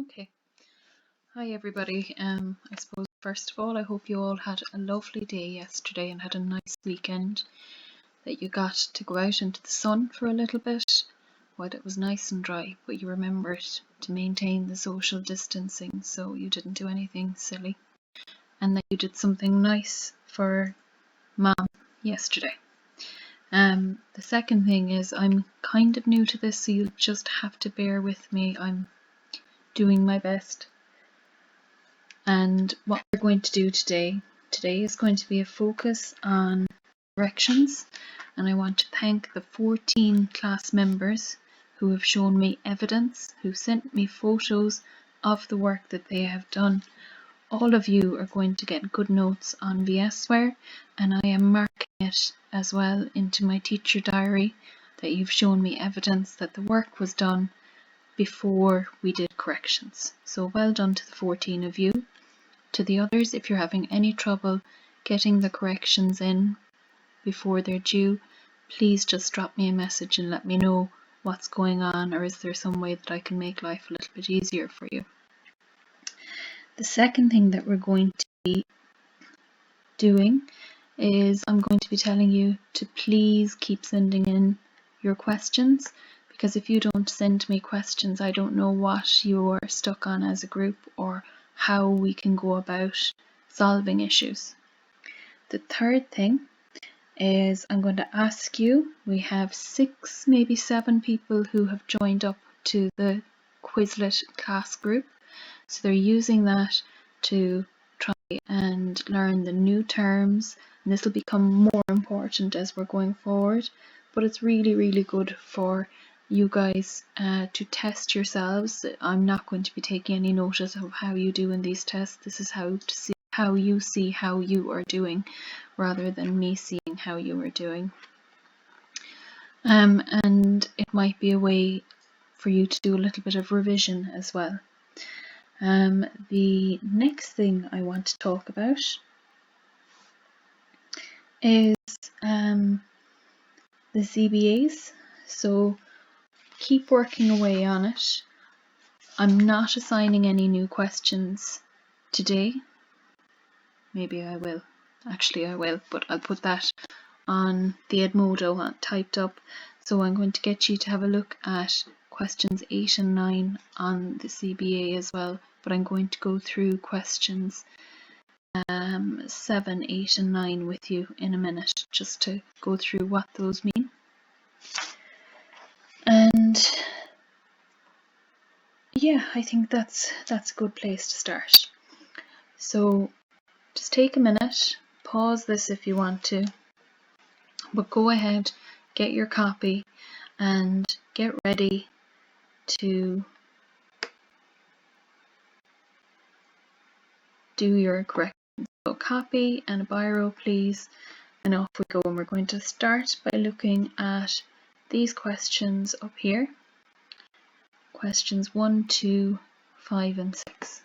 Okay. Hi everybody. I suppose first of all, I hope you all had a lovely day yesterday and had a nice weekend, that you got to go out into the sun for a little bit while it was nice and dry, but you remembered to maintain the social distancing so you didn't do anything silly, and that you did something nice for Mom yesterday. The second thing is I'm kind of new to this, so you'll just have to bear with me. I'm doing my best. And what we're going to do today is going to be a focus on corrections, and I want to thank the 14 class members who have shown me evidence, who sent me photos of the work that they have done. All of you are going to get good notes on VSware, and I am marking it as well into my teacher diary that you've shown me evidence that the work was done before we did corrections. So well done to the 14 of you. To the others, if you're having any trouble getting the corrections in before they're due, please just drop me a message and let me know what's going on, or is there some way that I can make life a little bit easier for you. The second thing that we're going to be doing is I'm going to be telling you to please keep sending in your questions, because if you don't send me questions, I don't know what you're stuck on as a group or how we can go about solving issues. The third thing is I'm going to ask you, we have 6, maybe 7 people who have joined up to the Quizlet class group, so they're using that to try and learn the new terms, and this will become more important as we're going forward, but it's really good for you guys to test yourselves. I'm not going to be taking any notice of how you do in these tests. This is how you see how you are doing, rather than me seeing how you are doing. And it might be a way for you to do a little bit of revision as well. The next thing I want to talk about is the CBAs. So keep working away on it. I'm not assigning any new questions today. Maybe I will. Actually, I will, but I'll put that on the Edmodo typed up. So I'm going to get you to have a look at questions 8 and 9 on the CBA as well, but I'm going to go through questions 7, 8 and 9 with you in a minute, just to go through what those mean. And yeah, I think that's a good place to start. So just take a minute, pause this if you want to, but go ahead, get your copy and get ready to do your corrections. So copy and a biro please, and off we go. And we're going to start by looking at these questions up here. Questions 1, 2, 5 and 6.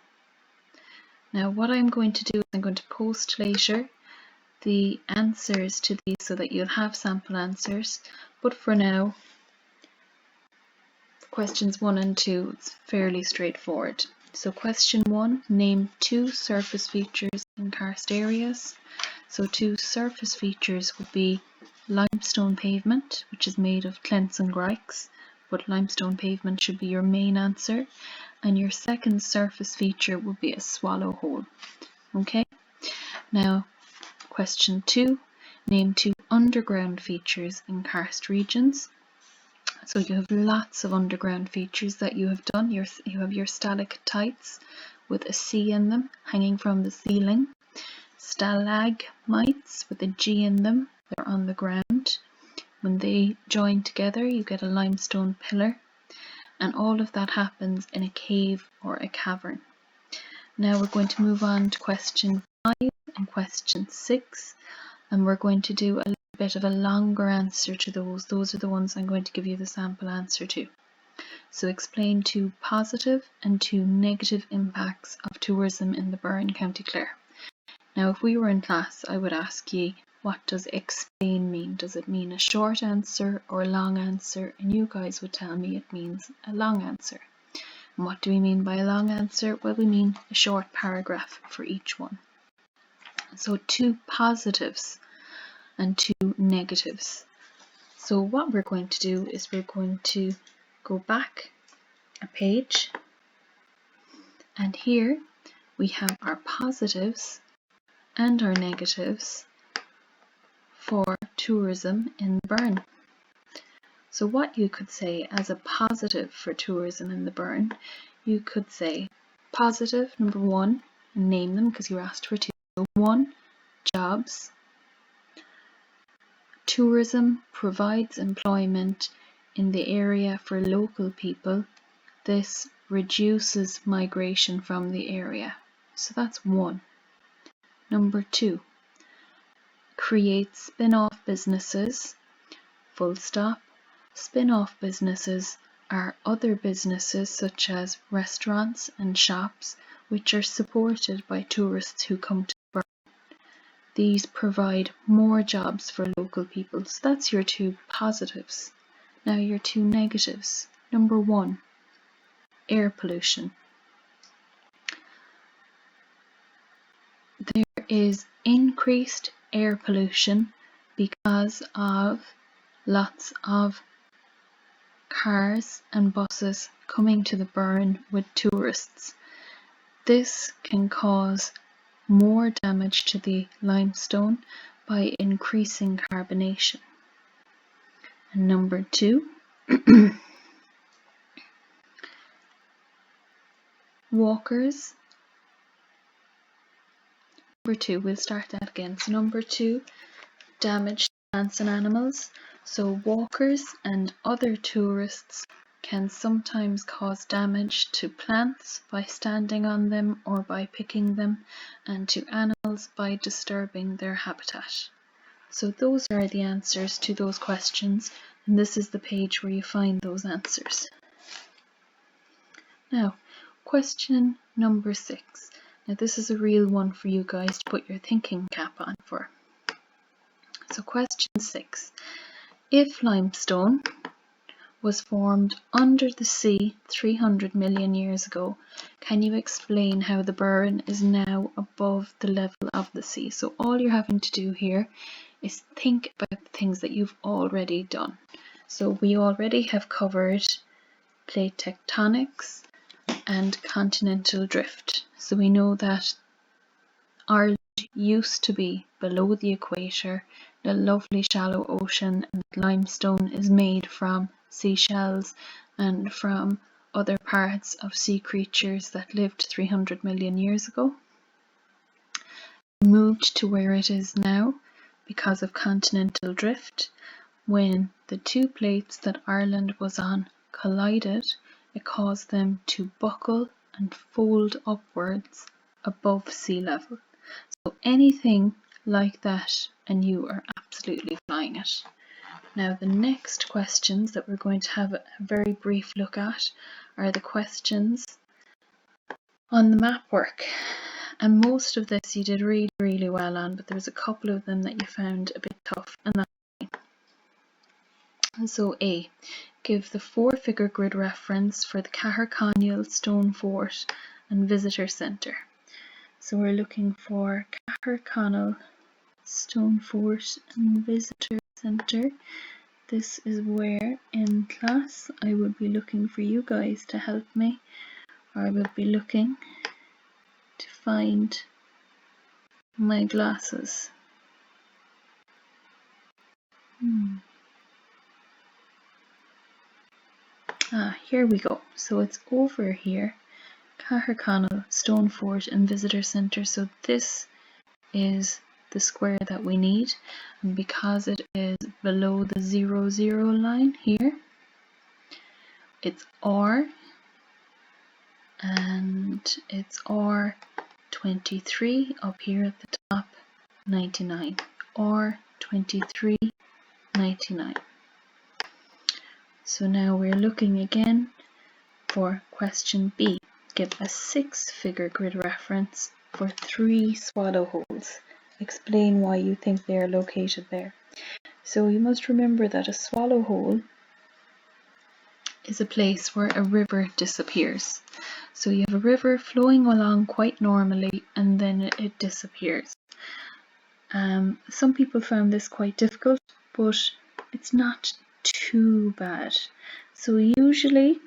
Now what I'm going to do is I'm going to post later the answers to these so that you'll have sample answers, but for now questions 1 and 2, it's fairly straightforward. So question 1, name 2 surface features in karst areas. So 2 surface features would be limestone pavement, which is made of clents and grikes, but limestone pavement should be your main answer, and your second surface feature would be a swallow hole. Okay, now question 2, name 2 underground features in karst regions. So you have lots of underground features that you have done. You have your stalactites with a C in them hanging from the ceiling, stalagmites with a G in them, they're on the ground. When they join together you get a limestone pillar, and all of that happens in a cave or a cavern. Now we're going to move on to question 5 and question 6, and we're going to do a little bit of a longer answer to those. Those are the ones I'm going to give you the sample answer to. So explain 2 positive and 2 negative impacts of tourism in the Burren, County Clare. Now if we were in class, I would ask you, what does explain mean? Does it mean a short answer or a long answer? And you guys would tell me it means a long answer. And what do we mean by a long answer? Well, we mean a short paragraph for each one. So 2 positives and 2 negatives. So what we're going to do is we're going to go back a page, and here we have our positives and our negatives for tourism in the Burren. So what you could say as a positive for tourism in the Burren, you could say positive, number 1, and name them because you were asked for 2. So 1, jobs. Tourism provides employment in the area for local people. This reduces migration from the area. So that's 1. Number 2, create spin-off businesses, full stop. Spin-off businesses are other businesses such as restaurants and shops which are supported by tourists who come to Burren. These provide more jobs for local people. So that's your 2 positives. Now your 2 negatives. Number 1, air pollution. There is increased air pollution because of lots of cars and buses coming to the Burren with tourists. This can cause more damage to the limestone by increasing carbonation. And number 2, walkers. Number 2, we'll start that again. So number 2, damage to plants and animals. So walkers and other tourists can sometimes cause damage to plants by standing on them or by picking them, and to animals by disturbing their habitat. So those are the answers to those questions, and this is the page where you find those answers. Now, question number 6. Now this is a real one for you guys to put your thinking cap on for. So question 6. If limestone was formed under the sea 300 million years ago, can you explain how the Burren is now above the level of the sea? So all you're having to do here is think about the things that you've already done. So we already have covered plate tectonics and continental drift. So we know that Ireland used to be below the equator, the lovely shallow ocean, and limestone is made from seashells and from other parts of sea creatures that lived 300 million years ago. It moved to where it is now because of continental drift. When the 2 plates that Ireland was on collided, it caused them to buckle and fold upwards above sea level. So anything like that and you are absolutely flying it. Now the next questions that we're going to have a very brief look at are the questions on the map work. And most of this you did really well on, but there was a couple of them that you found a bit tough, and that's fine. So A, give the 4-figure grid reference for the Caherconnell Stone Fort and Visitor Centre. So we're looking for Caherconnell Stone Fort and Visitor Centre. This is where in class I would be looking for you guys to help me, or I would be looking to find my glasses. Here we go. So it's over here, Caherconnell Stone Fort and Visitor Centre. So this is the square that we need, and because it is below the 0, 0 line here, it's R, and it's R23 up here at the top, 99, R23, 99. So now we're looking again for question B. Give a 6-figure grid reference for 3 swallow holes. Explain why you think they are located there. So you must remember that a swallow hole is a place where a river disappears. So you have a river flowing along quite normally and then it disappears. Some people found this quite difficult, but it's not too bad. So usually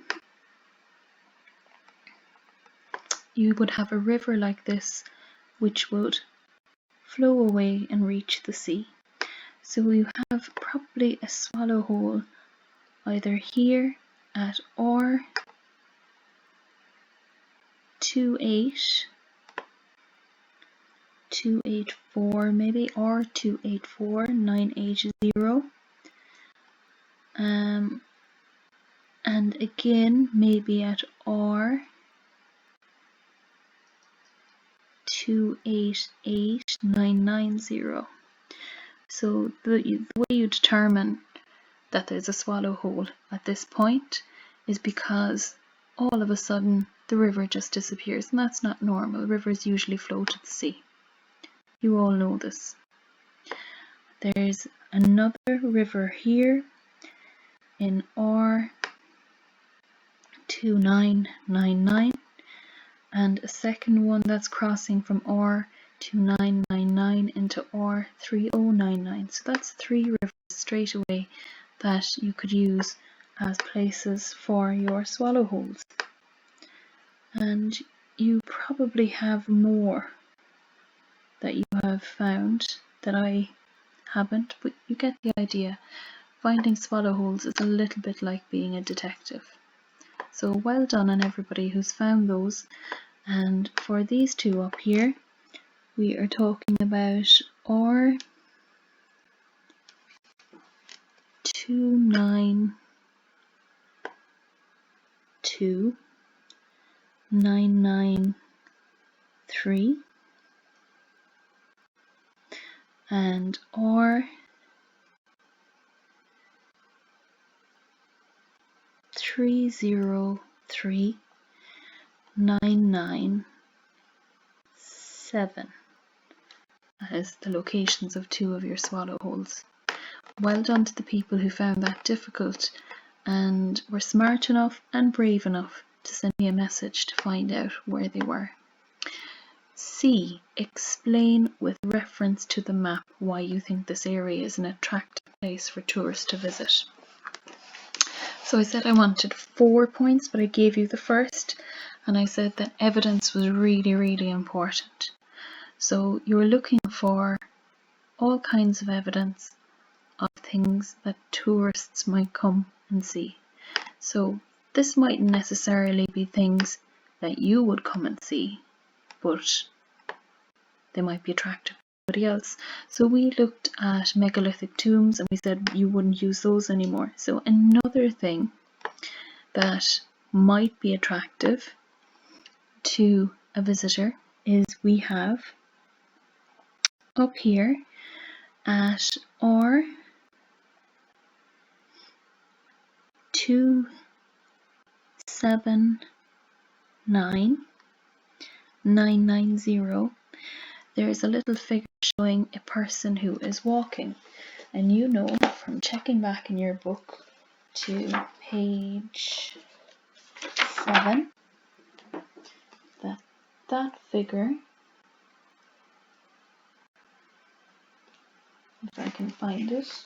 you would have a river like this which would flow away and reach the sea. So you have probably a swallow hole either here at R28284 maybe, R284980, and again maybe at R288990. So the way you determine that there's a swallow hole at this point is because all of a sudden the river just disappears, and that's not normal. Rivers usually flow to the sea. You all know this. There's another river here in R2999 and a second one that's crossing from R2999 into R3099. So that's 3 rivers straight away that you could use as places for your swallow holes. And you probably have more that you have found that I haven't, but you get the idea. Finding swallow holes is a little bit like being a detective. So well done on everybody who's found those. And for these two up here, we are talking about R292993 and R303997. That is the locations of 2 of your swallow holes. Well done to the people who found that difficult and were smart enough and brave enough to send me a message to find out where they were. C. Explain with reference to the map why you think this area is an attractive place for tourists to visit. So I said I wanted 4 points, but I gave you the first, and I said that evidence was really, really important. So you're looking for all kinds of evidence of things that tourists might come and see. So this mightn't necessarily be things that you would come and see, but they might be attractive to somebody else. So we looked at megalithic tombs and we said you wouldn't use those anymore. So another thing that might be attractive to a visitor is we have up here at R279990, there's a little figure showing a person who is walking, and you know from checking back in your book to page 7 that that figure, if I can find it,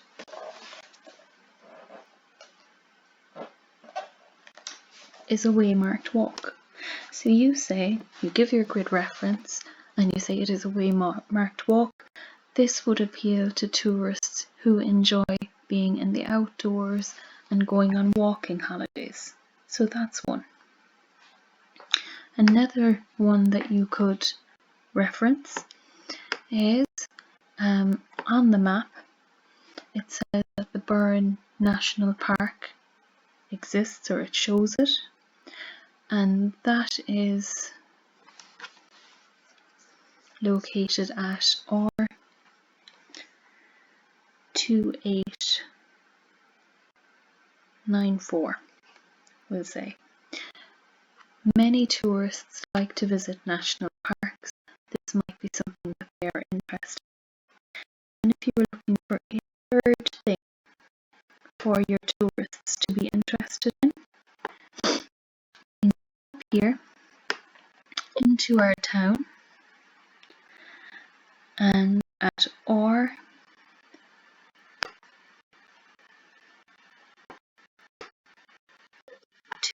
is a waymarked walk. So you give your grid reference and you say it is a waymarked walk. This would appeal to tourists who enjoy being in the outdoors and going on walking holidays. So that's one. Another one that you could reference is on the map. It says that the Burren National Park exists, or it shows it, and that is located at R2894, we'll say. Many tourists like to visit national parks. This might be something that they are interested in. And if you were looking for a third thing for your tourists to be interested in, to our town, and at R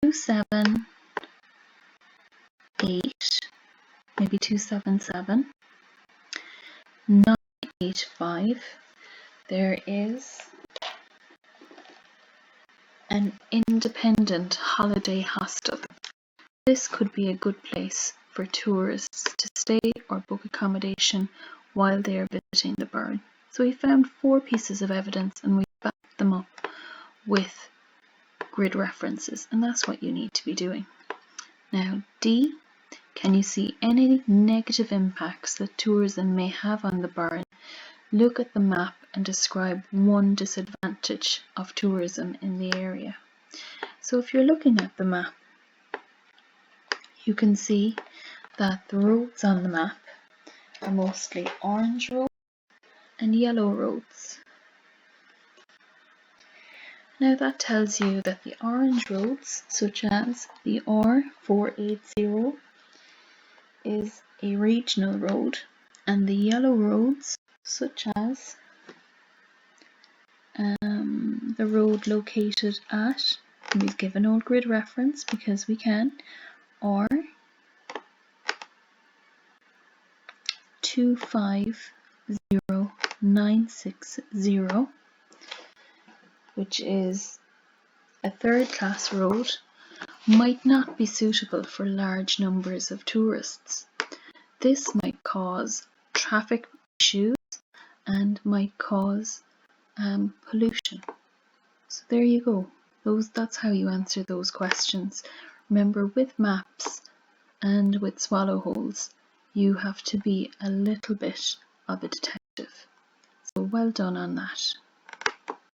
278, maybe 277, 985, there is an independent holiday hostel. This could be a good place for tourists to stay or book accommodation while they are visiting the burn. So we found 4 pieces of evidence and we backed them up with grid references, and that's what you need to be doing. Now D, can you see any negative impacts that tourism may have on the burn? Look at the map and describe one disadvantage of tourism in the area. So if you're looking at the map, you can see that the roads on the map are mostly orange roads and yellow roads. Now that tells you that the orange roads, such as the R480, is a regional road, and the yellow roads, such as the road located at, we'll give an old grid reference because we can, R250960, which is a third-class road, might not be suitable for large numbers of tourists. This might cause traffic issues and might cause pollution. So there you go. That's how you answer those questions. Remember, with maps and with swallow holes, you have to be a little bit of a detective. So well done on that.